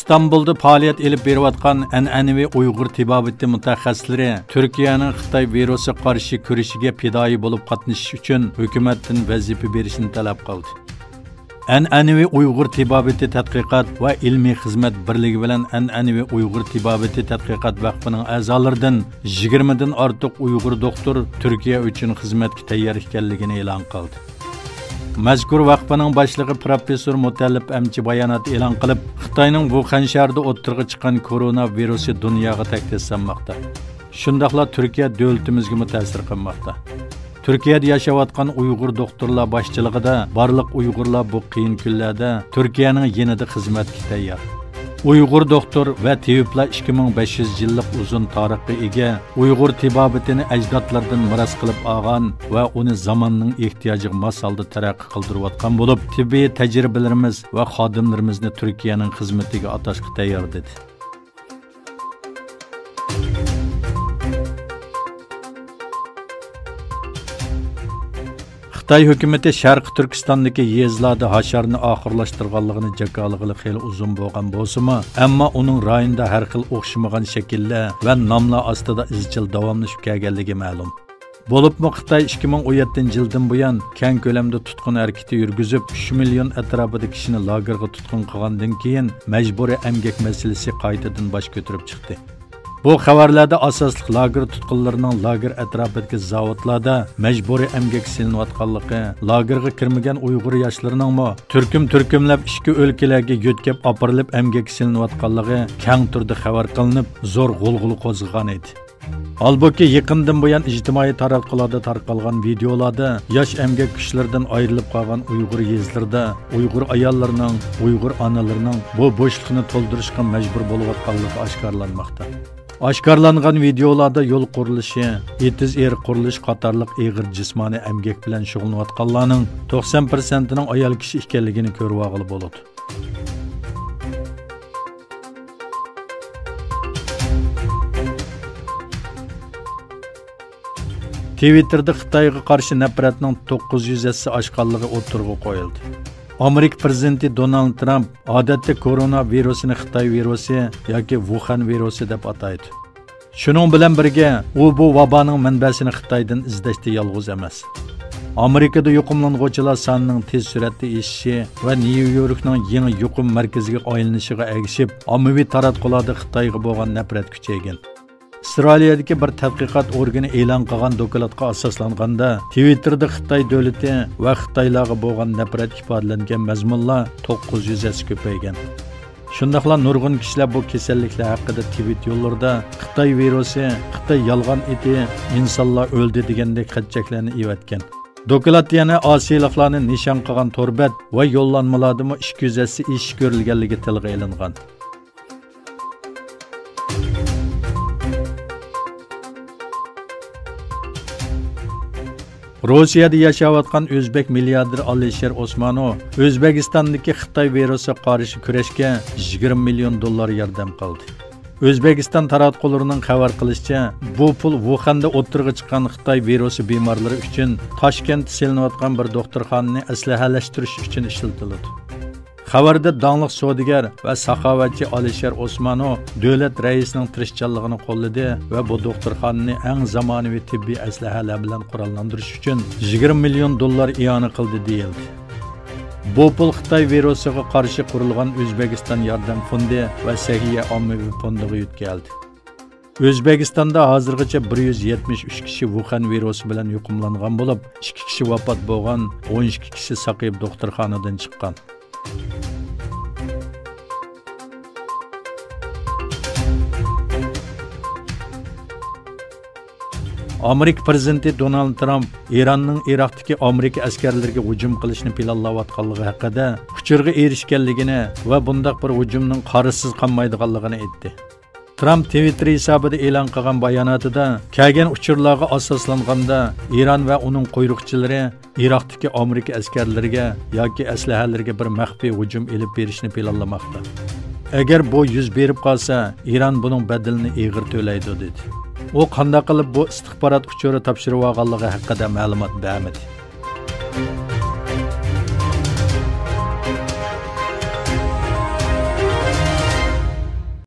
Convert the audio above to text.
İstanbul'da faaliyet elib beriyotgan an'anaviy Uyg'ur tibobati mutaxassislari Turkiyaning Xitoy virusi qarshi kurashiga fidoyi bo'lib qatnashish uchun hukumatdan vazifa berishni talab qildi. An'anaviy Uyg'ur tibobati tadqiqot va ilmiy xizmat birligi bilan An'anaviy Uyg'ur tibobati tadqiqot vaqfining a'zolaridan 20 dan ortiq Uyg'ur doktor Turkiya uchun xizmatga tayyor ekanligini e'lon qildi. Mazkur vaqfaning boshlig'i professor Mutallib Amchi bayonot e'lon qilib, Xitoyning Wuhan shahrida o'ttirg'i chiqqan koronavirusi dunyoga tahdid solmoqda. Shundaqla Turkiya davlatimizga ta'sir qilmoqda. Turkiyada yashayotgan Uyg'ur doktorlar boshchiligida barliq Uyg'urlar bu qiyin kunlarda Turkiyaning yanida xizmatga tayyor. Uyg'ur doktor va tabiblar 2500 yillik uzun tarixga ega Uyg'ur tibobatini ajdodlardan miros qilib olgan va uni zamonning ehtiyojiga mos holda taraqqiy qildirayotgan bo'lib, tibbiy tajribalarimiz va xodimlarimizni Turkiyaning xizmatiga atashga tayyor dedi. Xitoy hukumati Sharqi Turkistondagi yezlarda hasharni oxirlashtirganligini jakolig'i xeyli uzun bo'lgan bo'lsa-mu, ammo uning rayonida har xil o'xshamagan shakllar va nomlar ostida izchil davomlashib kelganligi ma'lum. Bo'libmi Xitoy 2017-yildan buyon keng ko'lamda tutqun harakati yurgizib, 3 million atrofida kishini lagerga tutqun qilgandan keyin majburiy emgak masalasi qaytadan bosh ko'tarib chiqdi. Bu xabarlarda asosli lager tutqunlarining lager atrofidagi zavodlarda majburiy emgak silinayotganligi, lagerga kirmagan Uyg'ur yoshlarining turkumlab ishki o'lkalarga yo'tkab opirilib emgak silinayotganligi keng turda xabar qilinib, zo'r g'ulg'ul qo'zg'agan edi. Halbuki yaqindan buyon ijtimoiy tarqalganda tarqalgan videolarda yosh emgak kuchlaridan ayrilib qolgan Uyg'ur yezlarida Uyg'ur ayollarining, Uyg'ur onalarining bu bo'shliqni to'ldirishga majbur bo'layotganligi oshkorlanmoqda. Oshkorlangan videolarda yo'l qurilishi, etiz qurilish qatorliq og'ir jismoniy emgak bilan shug'ullanayotganlarning 90%ning ayol kishi ekanligini ko'rib olg'ili bo'ladi. Twitterda Xitoyga qarshi nafratning 900 oshganligi o'tirg'i qo'yildi. Amerika prezidenti Donald Trump odatda koronavirusini Xitoy virusi yoki Wuhan virusi deb ataydi. Shuning bilan birga, u bu vaboning manbasini Xitoydan izlashda yolg'iz emas. Amerikada yuqumlanuvchilar sonining tez suratda eshishi va Nyu-Yorkning yangi yuqum markaziga aylanishiga ergishib, ommaviy taratqularda Xitoyga bo'lgan nafrat kuchaygan. Avstraliyadagi bir tadqiqot organi e'lon qilgan dokladga asoslanganda, Twitterda Xitoy davlati va Xitoylarga bo'lgan nafrat ifodalangan mazmunlar 900 ko'paygan. Shundaqla nurg'un kishilar bu kasalliklar haqida tweet yo'llarida Xitoy virusi, Xitoy yolg'on edi, insonlar o'ldi degandek xatchaklarni evatgan. Doklad yana Osiyoliklarni nishon qilgan torbat va yo'llanmalardami 200 ish ko'rilganligi tilga ilingan. Rossiyada yashayotgan o'zbek milliarder Alisher Osmonov O'zbekistondagi Xitoy virusiga qarshi kurashga $20 million yordam qildi. O'zbekiston taratqullarining xabar qilishicha, bu pul Wuhanda o'ttirg'i chiqqan Xitoy virusi bemorlari uchun Toshkentda silinayotgan bir doktorxonani aslahalashtirish uchun ishlatiladi. Xabarda donglik savdogar va saxovatchi Alisher Osmonov davlat raisining tirishchanligini qo'lladi va bu doktorxonani eng zamonaviy tibbiy aslahalar bilan qurollantirish uchun $20 million iona qildi deyildi. Bu pul Xitoy virusiga qarshi qurilgan O'zbekiston yordam fondi va Sahiya ommaviy fondiga yetkazildi. O'zbekistonda hozirgacha 173 kishi Wuhan virusi bilan yuqumlangan bo'lib, 2 kishi vafot bo'lgan, 12 kishi saqib doktorxonadan chiqqan. Amerika prezidenti Donald Trump Eronning Iroqdagi Amerika askarlariga hujum qilishni planlayotganligi haqida uchurga erishganligini va bundaq bir hujumning qarisiz qolmaydiganligini aytdi. Trump Twitter hisobida e'lon qilgan bayonotida kelgan uchurlarga asoslanganda Eron va uning quyruqchilari Iroqdagi Amerika askarlariga yoki aslahalariga bir maxfiy hujum elib berishni planlamoqda. Agar bu yuz berib qolsa, Eron buning bedelini og'ir to'laydi dedi. U qanday qilib bu istixborot uchuri topshirib olganligi haqida ma'lumot bermadi.